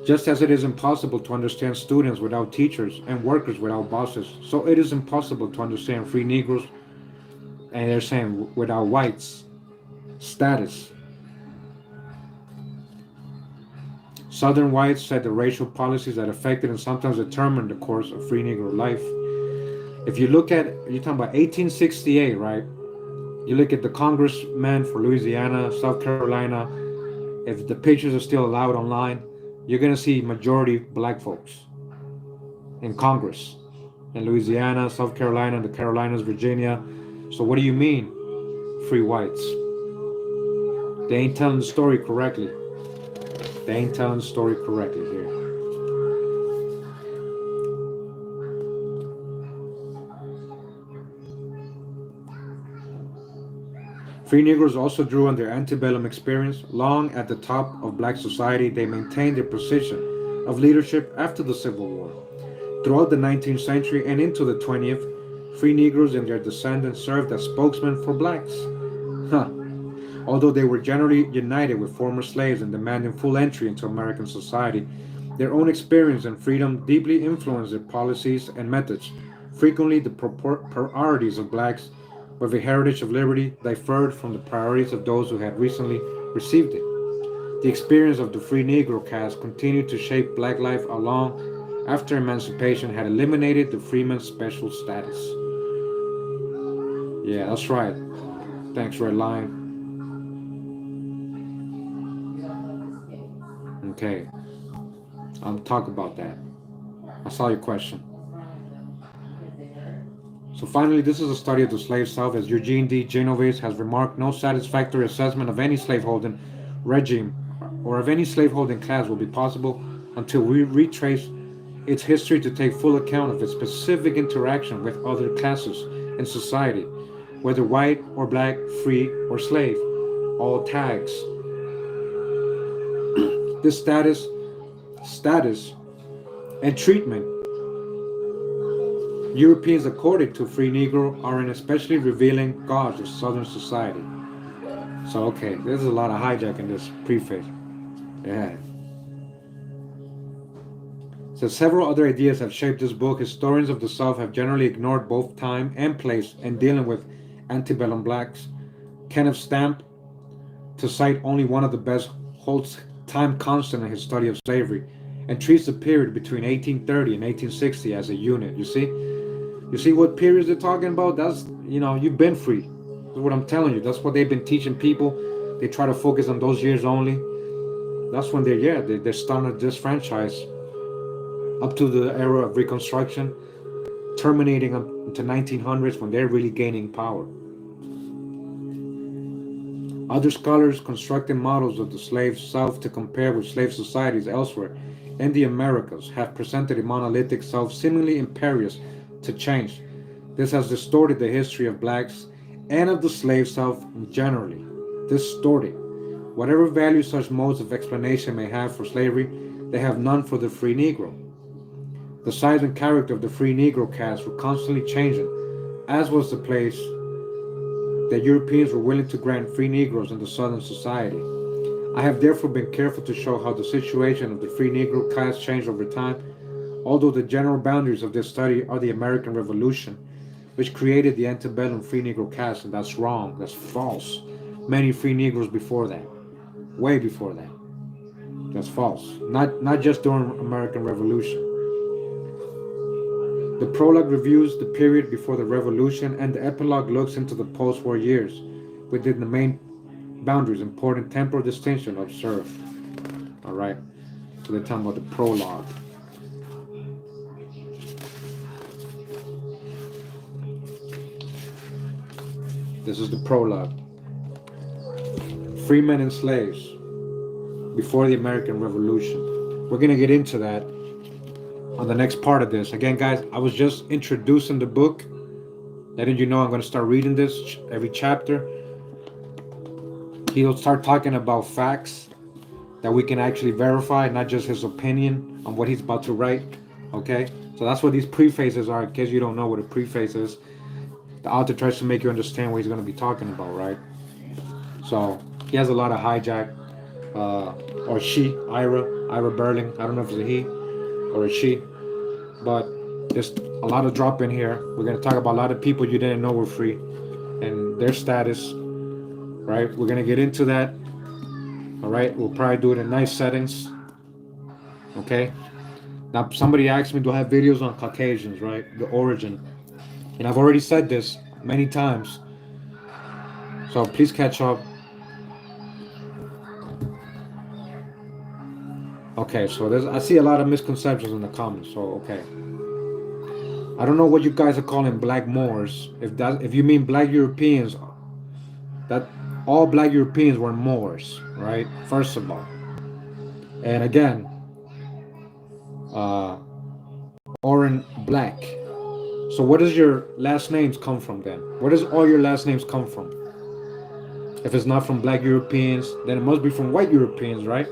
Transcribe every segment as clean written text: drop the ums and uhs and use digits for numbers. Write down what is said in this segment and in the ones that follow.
Just as it is impossible to understand students without teachers and workers without bosses, so it is impossible to understand free Negroes, and they're saying without whites status. Southern whites said the racial policies that affected and sometimes determined the course of free Negro life. If you look at, you're talking about 1868, right? You look at the congressmen for Louisiana, South Carolina. If the pictures are still allowed online, you're gonna see majority black folks in Congress in Louisiana, South Carolina, the Carolinas, Virginia. So what do you mean, free whites? They ain't telling the story correctly. They ain't telling the story correctly here. Free Negroes also drew on their antebellum experience. Long at the top of black society, they maintained their position of leadership after the Civil War. Throughout the 19th century and into the 20th, free Negroes and their descendants served as spokesmen for blacks. Huh. Although they were generally united with former slaves and demanding full entry into American society, their own experience and freedom deeply influenced their policies and methods. Frequently, the priorities of blacks with a heritage of liberty differed from the priorities of those who had recently received it. The experience of the free Negro caste continued to shape black life long after emancipation had eliminated the freeman's special status. Yeah, that's right. Thanks, Red Lion. Okay, I'll talk about that. I saw your question. So finally, this is a study of the slave South, as Eugene D. Genovese has remarked. No satisfactory assessment of any slaveholding regime or of any slaveholding class will be possible until we retrace its history to take full account of its specific interaction with other classes in society, whether white or black, free or slave, all tags. This status, and treatment Europeans accorded to free Negro are an especially revealing gauge of Southern society. So okay, there's a lot of hijack in this preface. Yeah. So several other ideas have shaped this book. Historians of the South have generally ignored both time and place in dealing with antebellum blacks. Kenneth Stamp, to cite only one of the best, holds time constant in his study of slavery and treats the period between 1830 and 1860 as a unit. You see what periods they're talking about? That's, you've been free. That's what I'm telling you. That's what they've been teaching people. They try to focus on those years only. That's when they're starting this franchise up to the era of Reconstruction, terminating up into 1900s when they're really gaining power. Other scholars constructing models of the slave South to compare with slave societies elsewhere in the Americas have presented a monolithic South seemingly imperious to change. This has distorted the history of blacks and of the slave South generally. Distorted. Whatever value such modes of explanation may have for slavery, they have none for the free Negro. The size and character of the free Negro caste were constantly changing, as was the place that Europeans were willing to grant free Negroes in the Southern society. I have therefore been careful to show how the situation of the free Negro class changed over time, although the general boundaries of this study are the American Revolution, which created the antebellum free Negro caste, and that's wrong, that's false. Many free Negroes before that, way before that. That's false. Not just during American Revolution. The prologue reviews the period before the Revolution, and the epilogue looks into the post-war years within the main boundaries. Important temporal distinction observed. All right. So they're talking about the prologue. This is the prologue. Freemen and slaves before the American Revolution. We're going to get into that on the next part of this. Again, guys, I was just introducing the book, letting you know I'm going to start reading this every chapter. He'll start talking about facts that we can actually verify, not just his opinion on what he's about to write. Okay? So that's what these prefaces are, in case you don't know what a preface is. The author tries to make you understand what he's going to be talking about, right? So he has a lot of hijack, uh, or she, Ira Berling. I don't know if it's a he or a she, but there's a lot of drop in here. We're gonna talk about a lot of people you didn't know were free and their status, right? We're gonna get into that. All right, we'll probably do it in nice settings. Okay. Now somebody asked me, do I have videos on Caucasians, right? The origin, and I've already said this many times. So please catch up. Okay, so I see a lot of misconceptions in the comments. So okay, I don't know what you guys are calling black Moors. If you mean black Europeans, that all black Europeans were Moors, right? First of all, and again, uh, Oren Black. So where does your last names come from then? Where does all your last names come from? If it's not from black Europeans, then it must be from white Europeans, right?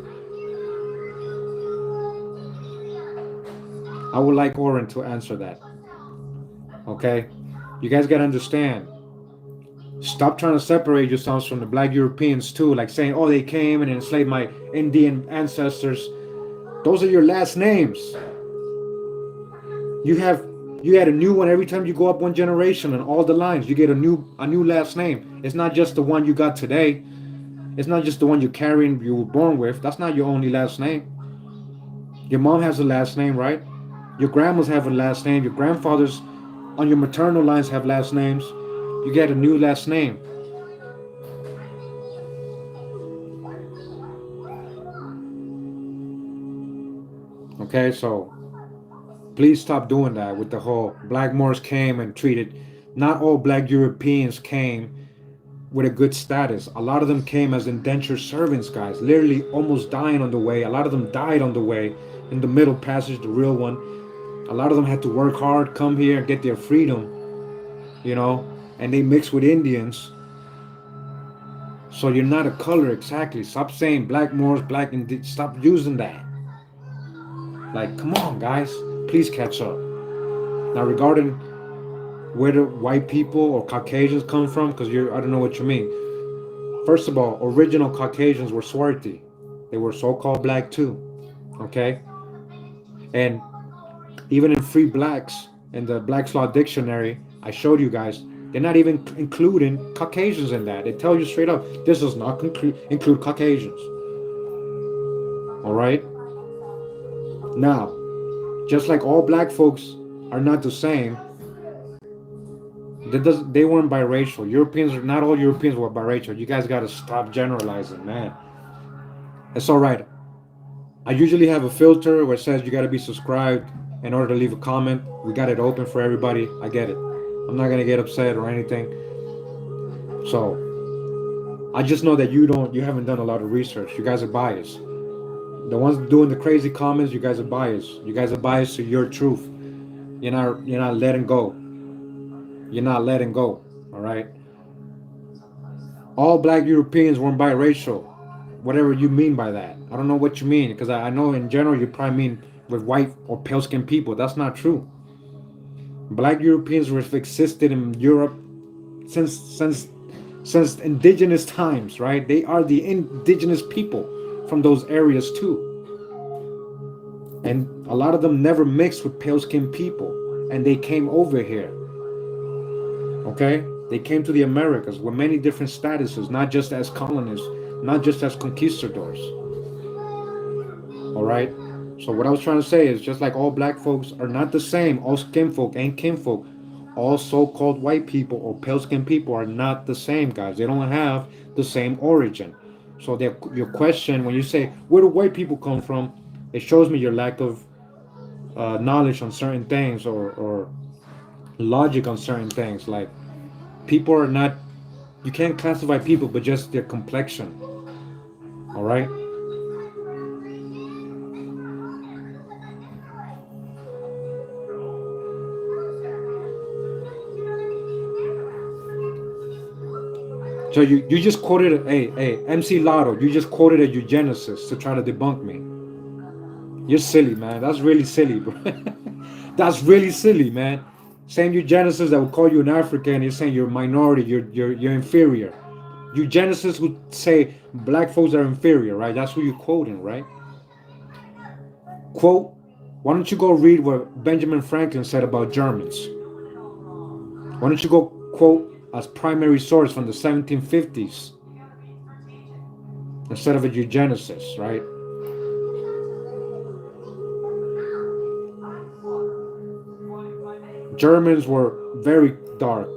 I would like Oren to answer that. Okay? You guys gotta understand. Stop trying to separate yourselves from the black Europeans too, like saying, oh, they came and enslaved my Indian ancestors. Those are your last names. You have you had a new one every time you go up one generation and all the lines. You get a new last name. It's not just the one you got today. It's not just the one you're carrying you were born with. That's not your only last name. Your mom has a last name, right? Your grandmas have a last name. Your grandfathers on your maternal lines have last names. You get a new last name. Okay, so please stop doing that with the whole black Moors came and treated. Not all black Europeans came with a good status. A lot of them came as indentured servants, guys, literally almost dying on the way. A lot of them died on the way in the middle passage, the real one. A lot of them had to work hard, come here, get their freedom, you know, and they mixed with Indians. So you're not a color exactly. Stop saying black Moors, black, and stop using that. Like, come on, guys, please catch up. Now, regarding where do white people or Caucasians come from, because I don't know what you mean. First of all, original Caucasians were swarthy. They were so-called black too. Okay? And even in Free Blacks, in the Black's Law Dictionary, I showed you guys, they're not even including Caucasians in that. They tell you straight up, this does not include Caucasians. All right? Now, just like all black folks are not the same, they weren't biracial. Europeans, not all Europeans were biracial. You guys got to stop generalizing, man. It's all right. I usually have a filter where it says you got to be subscribed in order to leave a comment. We got it open for everybody. I get it. I'm not gonna get upset or anything. So I just know that you haven't done a lot of research. You guys are biased. The ones doing the crazy comments, you guys are biased. You guys are biased to your truth. You're not letting go. You're not letting go. All right. All black Europeans weren't biracial. Whatever you mean by that. I don't know what you mean, because I know in general you probably mean with white or pale skinned people. That's not true. Black Europeans have existed in Europe since indigenous times, right? They are the indigenous people from those areas too. And a lot of them never mixed with pale skinned people. And they came over here. Okay? They came to the Americas with many different statuses, not just as colonists, not just as conquistadors. All right? So what I was trying to say is, just like all black folks are not the same, all skin folk and kinfolk, all so-called white people or pale-skinned people are not the same, guys. They don't have the same origin. So your question, when you say, where do white people come from? It shows me your lack of knowledge on certain things, or logic on certain things. Like, people are not, you can't classify people but just their complexion. All right? So you just quoted MC Lotto. You just quoted a eugenicist to try to debunk me. You're silly, man. That's really silly, bro. That's really silly, man. Same eugenicist that will call you an African, you're saying you're a minority, you're inferior. eugenicists who say black folks are inferior, right? That's who you're quoting, right? Quote, why don't you go read what Benjamin Franklin said about Germans? Why don't you go quote as primary source from the 1750s instead of a eugenicist, right? Germans were very dark.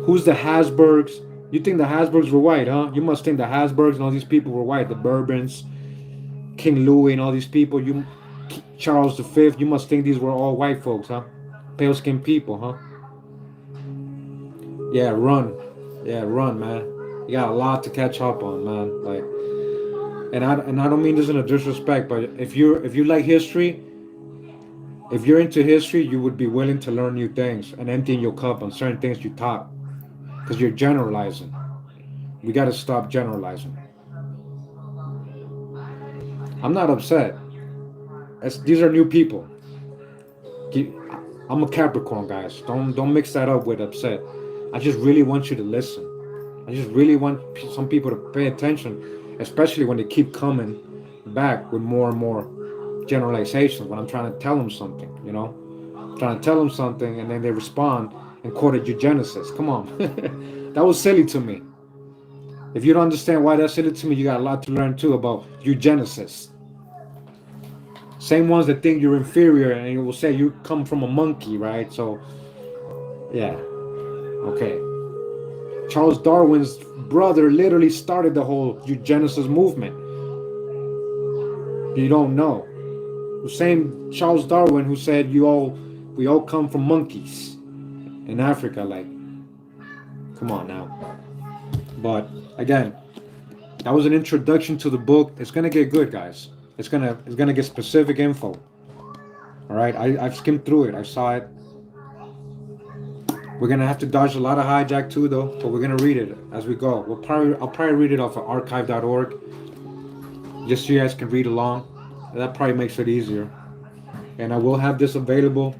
Who's the Habsburgs? You think the Habsburgs were white, huh? You must think the Habsburgs and all these people were white. The Bourbons, King Louis, and all these people. You, Charles V. You must think these were all white folks, huh? Pale skinned people, huh? Yeah, run. Yeah, run, man. You got a lot to catch up on, man. Like, and I don't mean this in a disrespect, but if you like history, if you're into history, you would be willing to learn new things and emptying your cup on certain things you taught, because you're generalizing. We got to stop generalizing. I'm not upset. These are new people. I'm a Capricorn, guys. Don't mix that up with upset. I just really want you to listen. I just really want some people to pay attention, especially when they keep coming back with more and more generalizations when I'm trying to tell them something, you know? I'm trying to tell them something and then they respond and quoted eugenicist. Come on. That was silly to me. If you don't understand why that's silly to me, you got a lot to learn too about eugenicists. Same ones that think you're inferior and you will say you come from a monkey, right? So, yeah. Okay. Charles Darwin's brother literally started the whole eugenicist movement. You don't know. The same Charles Darwin who said we all come from monkeys in Africa. Like, come on now. But again, that was an introduction to the book. It's gonna get good, guys. It's gonna get specific info. All right, I've skimmed through it. I saw it. We're gonna have to dodge a lot of hijack too, though. But we're gonna read it as we go. I'll probably read it off of archive.org, just so you guys can read along. That probably makes it easier. And I will have this available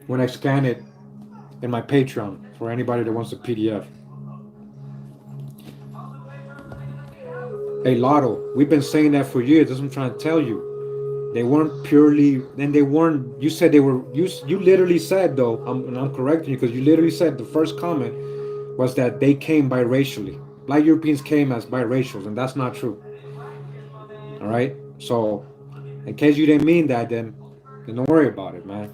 when I scan it in my Patreon for anybody that wants a PDF. Hey Lotto, we've been saying that for years. That's what I'm trying to tell you. They weren't purely, and they weren't. You said they were. You literally said though, and I'm correcting you because you literally said the first comment was that they came biracially. Black Europeans came as biracials, and that's not true. All right. So, in case you didn't mean that, then don't worry about it, man.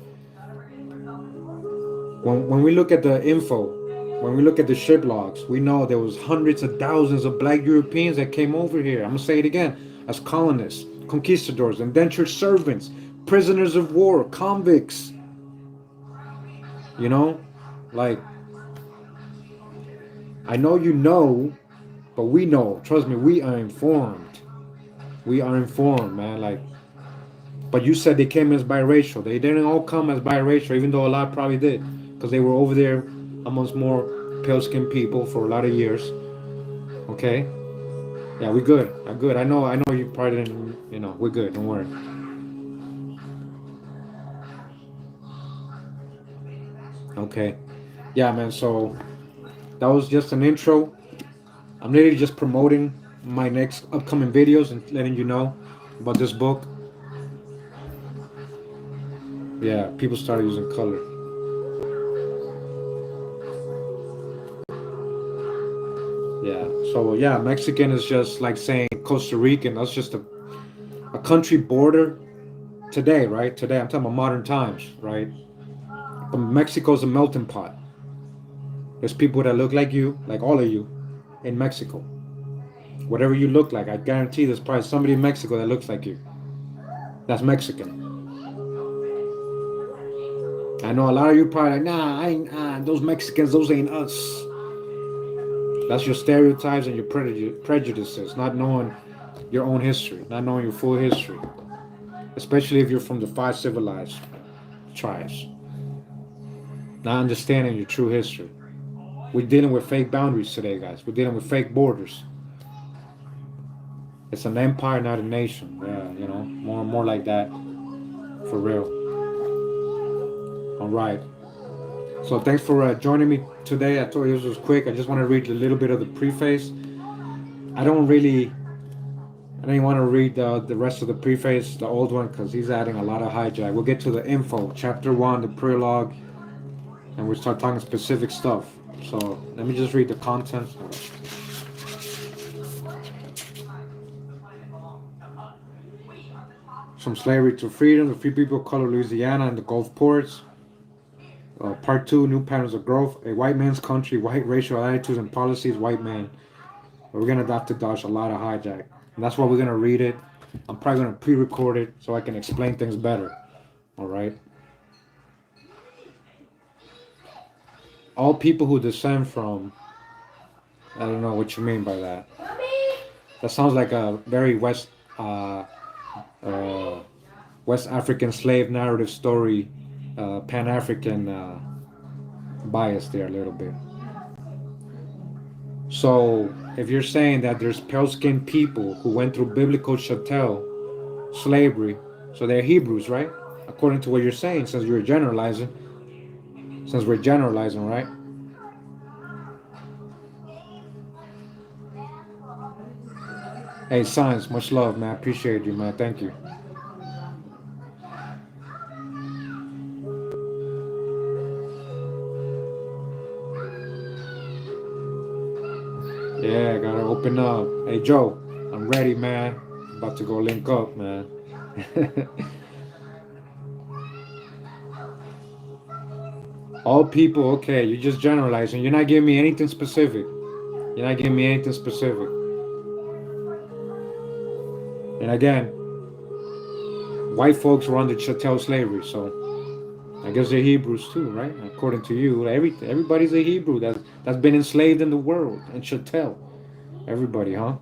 When we look at the info, when we look at the ship logs, we know there was hundreds of thousands of black Europeans that came over here. I'm gonna say it again, as colonists, conquistadors, indentured servants, prisoners of war, convicts. You know, like I know you know, but we know. Trust me, we are informed. We are informed, man. Like, but you said they came as biracial. They didn't all come as biracial, even though a lot probably did, because they were over there amongst more pale-skinned people for a lot of years. Okay, yeah, we good. I'm good. I know. You probably didn't. You know, we're good. Don't worry. Okay, yeah, man. So that was just an intro. I'm literally just promoting my next upcoming videos and letting you know about this book. Yeah, people started using color. Yeah. So yeah, Mexican is just like saying Costa Rican. That's just a country border today, right? Today, I'm talking about modern times, right? But Mexico's a melting pot. There's people that look like you, like all of you, in Mexico. Whatever you look like, I guarantee there's probably somebody in Mexico that looks like you. That's Mexican. I know a lot of you probably like, nah, I ain't, those Mexicans, those ain't us. That's your stereotypes and your prejudices, not knowing your own history, not knowing your full history, especially if you're from the five civilized tribes, not understanding your true history. We're dealing with fake boundaries today, guys. We're dealing with fake borders. It's an empire, not a nation. Yeah, you know, more like that, for real. All right. So thanks for joining me today. I told you this was quick. I just want to read a little bit of the preface. I don't really, I didn't want to read the rest of the preface, the old one, because he's adding a lot of hijack. We'll get to the info, chapter one, the prologue, and we'll start talking specific stuff. So let me just read the contents. From slavery to freedom, the free people of color Louisiana and the Gulf ports. Part two, new patterns of growth. A white man's country, white racial attitudes and policies, white man. We're gonna have to dodge a lot of hijack, and that's why we're gonna read it. I'm probably gonna pre-record it so I can explain things better. All right. All people who descend from. I don't know what you mean by that. That sounds like a very uh, West African slave narrative story, Pan African bias there a little bit. So if you're saying that there's pale-skinned people who went through biblical chattel slavery, so they're Hebrews, right? According to what you're saying, since we're generalizing, right? Hey, Science, much love, man. Appreciate you, man. Thank you. Yeah, gotta open up. Hey, Joe, I'm ready, man. About to go link up, man. All people, okay, you're just generalizing. You're not giving me anything specific. You're not giving me anything specific. And again, white folks were under chattel slavery, so I guess they're Hebrews too, right? According to you, everybody's a Hebrew that's been enslaved in the world and chattel. Everybody, huh?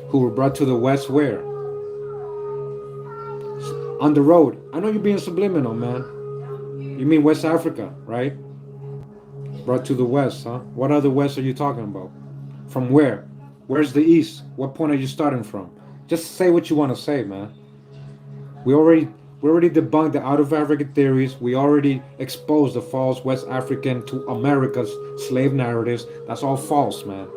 Who were brought to the West where? On the road. I know you're being subliminal, man. You mean West Africa, right? Brought to the West, huh? What other West are you talking about? From where? Where's the East? What point are you starting from? Just say what you want to say, man. We already we already debunked the out of Africa theories. We already exposed the false West African to America's slave narratives. That's all false, man.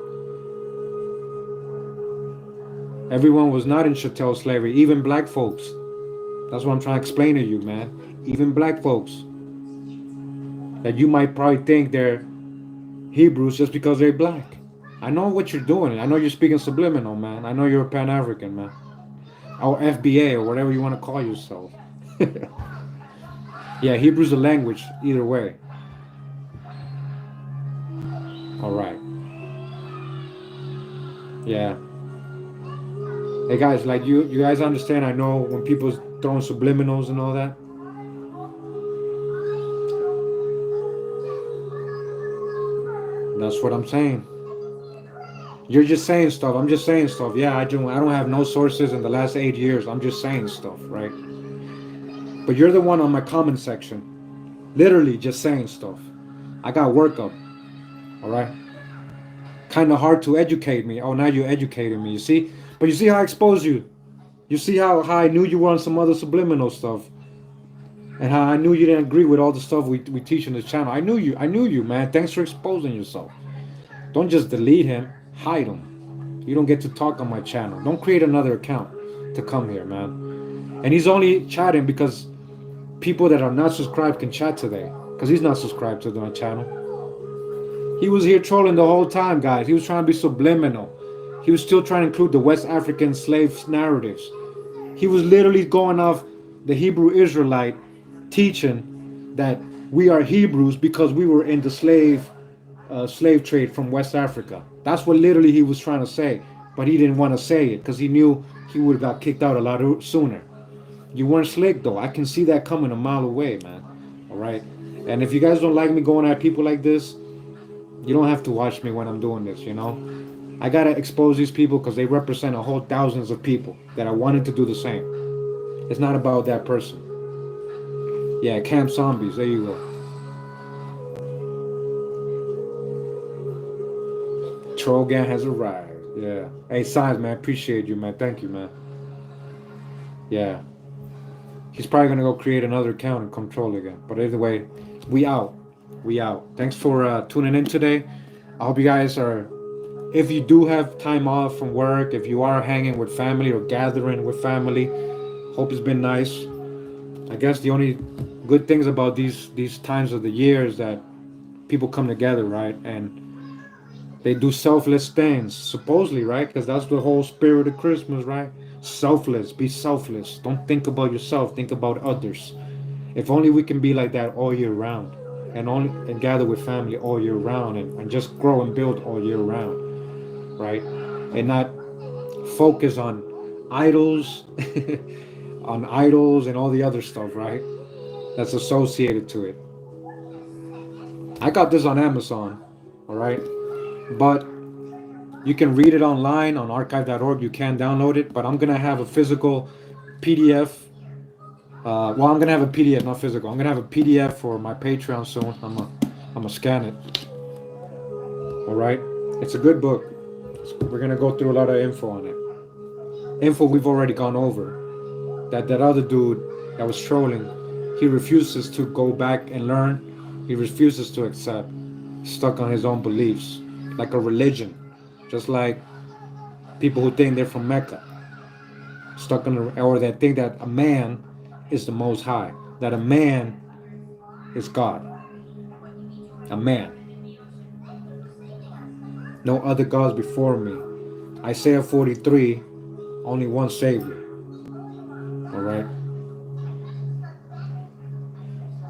Everyone was not in chattel slavery, even black folks. That's what I'm trying to explain to you, man. Even black folks that you might probably think they're Hebrews just because they're black. I know what you're doing. I know you're speaking subliminal, man. I know you're a Pan African, man. Or FBA or whatever you want to call yourself. Yeah, Hebrew's a language, either way. All right. Yeah. Hey guys, like you guys understand? I know when people throwing subliminals and all that. That's what I'm saying. You're just saying stuff. I'm just saying stuff. Yeah, I don't have no sources in the last 8 years. I'm just saying stuff, right? But you're the one on my comment section, literally just saying stuff. I got work up. All right. Kind of hard to educate me. Oh, now you're educating me. You see? But you see how I exposed you. You see how I knew you were on some other subliminal stuff, and how I knew you didn't agree with all the stuff we teach on this channel. I knew you. I knew you, man. Thanks for exposing yourself. Don't just delete him. Hide him. You don't get to talk on my channel. Don't create another account to come here, man. And he's only chatting because people that are not subscribed can chat today. Because he's not subscribed to my channel. He was here trolling the whole time, guys. He was trying to be subliminal. He was still trying to include the West African slave narratives. He was literally going off the Hebrew Israelite teaching that we are Hebrews because we were in the slave trade from West Africa. That's what literally he was trying to say, but he didn't want to say it because he knew he would have got kicked out a lot sooner. You weren't slick though. I can see that coming a mile away, man. All right. And if you guys don't like me going at people like this, you don't have to watch me when I'm doing this. You know, I gotta expose these people because they represent a whole thousands of people that I wanted to do the same. It's not about that person. Yeah, Camp Zombies. There you go. Trogan has arrived. Yeah. Hey, Science, man. Appreciate you, man. Thank you, man. Yeah, he's probably gonna go create another account and control again. But either way, we out. We out. Thanks for tuning in today. I hope you guys are. If you do have time off from work, if you are hanging with family or gathering with family, hope it's been nice. I guess the only good things about these times of the year is that people come together, right? And they do selfless things, supposedly, right? Because that's the whole spirit of Christmas, right? Selfless, be selfless. Don't think about yourself, think about others. If only we can be like that all year round, and gather with family all year round, and just grow and build all year round, right? And not focus on idols, on idols and all the other stuff, right? That's associated to it. I got this on Amazon, all right? But you can read it online on archive.org. You can download it, but I'm gonna have a physical PDF. Well, I'm gonna have a PDF, not physical. I'm gonna have a PDF for my Patreon soon. I'm gonna scan it. All right, it's a good book. We're gonna go through a lot of info on it. Info we've already gone over. That other dude that was trolling, he refuses to go back and learn. He refuses to accept. He's stuck on his own beliefs, like a religion, just like people who think they're from Mecca, stuck on, or that think that a man is the Most High, that a man is God, a man, no other gods before me. Isaiah 43, only one Savior. All right.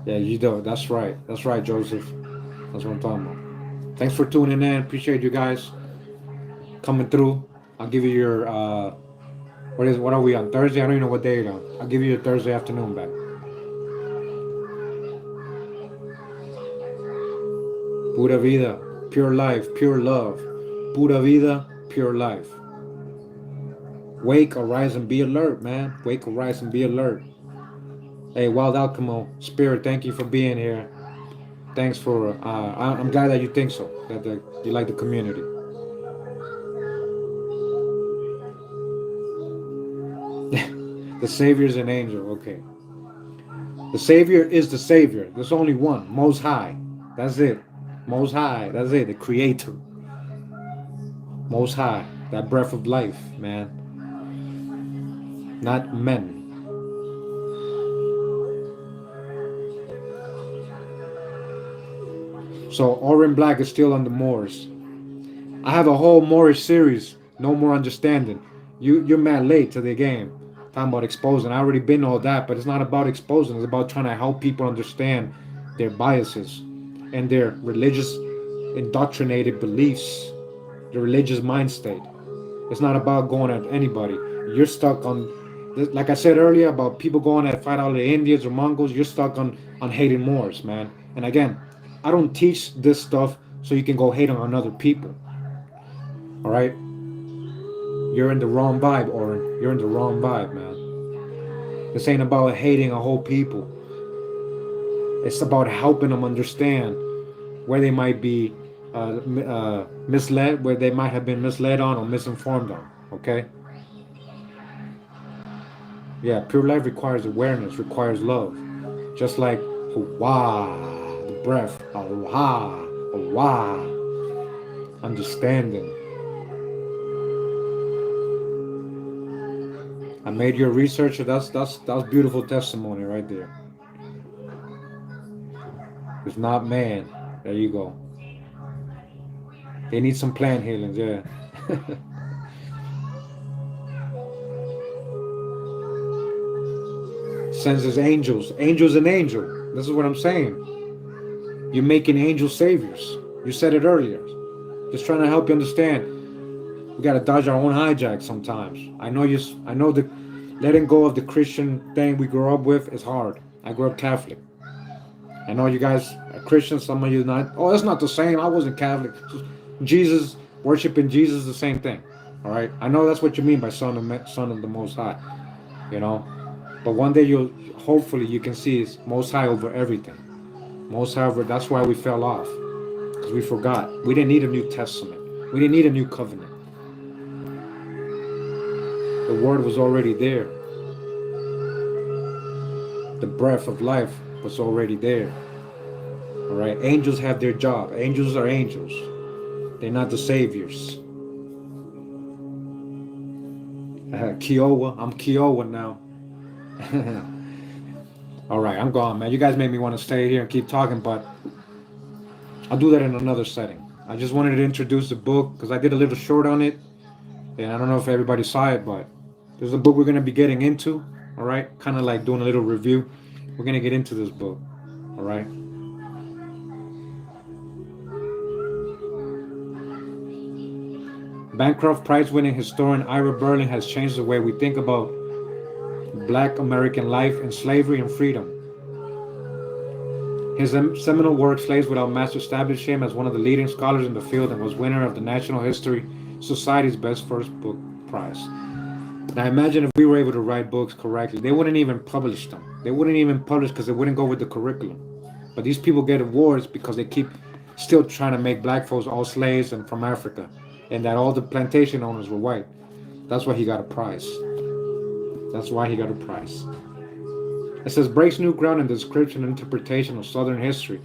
Yeah, you do. That's right. That's right, Joseph. That's what I'm talking about. Thanks for tuning in. Appreciate you guys coming through. I'll give you your what are we on Thursday? I don't even know what day it on. I'll give you your Thursday afternoon back. Pura vida, pure life, pure love. Pura vida, pure life. Wake, arise, and be alert, man. Wake, arise, and be alert. Hey, Wild Alchemo, Spirit, thank you for being here. Thanks for. I'm glad that you think so. That you like the community. The Savior is an angel. Okay. The Savior is the Savior. There's only one. Most High. That's it. Most High. That's it. The Creator. Most High. That breath of life, man. Not men. So Orange Black is still on the Moors. I have a whole Moorish series. No more understanding. You're mad late to the game. Talking about exposing. I already been all that, but it's not about exposing. It's about trying to help people understand their biases and their religious indoctrinated beliefs, the religious mind state. It's not about going at anybody. You're stuck on, like I said earlier, about people going at fight all the Indians or Mongols. You're stuck on hating Moors, man. And again, I don't teach this stuff so you can go hate on other people. All right, you're in the wrong vibe, Oren. You're in the wrong vibe, man. This ain't about hating a whole people. It's about helping them understand where they might be misled, where they might have been misled on or misinformed on. Okay? Yeah, pure life requires awareness, requires love. Just like Hua, the breath, Hua, Hua, understanding. I made you a researcher. That's beautiful testimony right there. It's not man. There you go. They need some plant healings, yeah. Sends his angels. Angels and angel. This is what I'm saying. You're making angel saviors. You said it earlier. Just trying to help you understand. We gotta dodge our own hijacks sometimes. I know the letting go of the Christian thing we grew up with is hard. I grew up Catholic. I know you guys are Christians, some of you not. Oh, that's not the same. I wasn't Catholic. Jesus, worshiping Jesus is the same thing. All right. I know that's what you mean by son of the Most High. You know, but one day you'll hopefully you can see it's Most High over everything. Most High over. That's why we fell off because we forgot. We didn't need a New Testament. We didn't need a new covenant. The Word was already there. The breath of life was already there. All right. Angels have their job. Angels are angels. They're not the saviors. Kiowa. I'm Kiowa now. All right. I'm gone, man. You guys made me want to stay here and keep talking, but I'll do that in another setting. I just wanted to introduce the book because I did a little short on it, and I don't know if everybody saw it, but there's a book we're gonna be getting into. All right. Kind of like doing a little review. We're gonna get into this book. All right. Bancroft Prize winning historian Ira Berlin has changed the way we think about black American life and slavery and freedom. His seminal work, Slaves Without Masters, established him as one of the leading scholars in the field and was winner of the National History Society's Best First Book Prize. Now imagine if we were able to write books correctly. They wouldn't even publish them. They wouldn't even publish because they wouldn't go with the curriculum. But these people get awards because they keep still trying to make black folks all slaves and from Africa. And that all the plantation owners were white. That's why he got a prize. That's why he got a prize. It says breaks new ground in the description and interpretation of Southern history.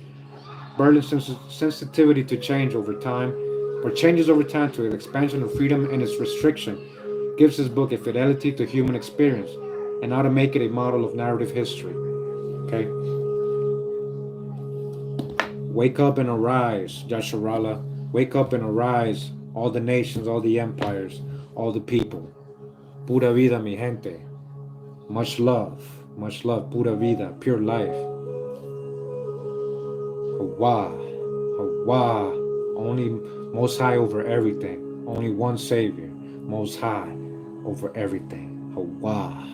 Berlin's sensitivity to change over time, or changes over time to the expansion of freedom and its restriction, gives his book a fidelity to human experience and how to make it a model of narrative history. Okay? Wake up and arise, Yasharala. Wake up and arise, all the nations, all the empires, all the people. Pura vida, mi gente. Much love, pura vida, pure life. Hawa, Hawa, only Most High over everything. Only one Savior, Most High over everything. Hawa.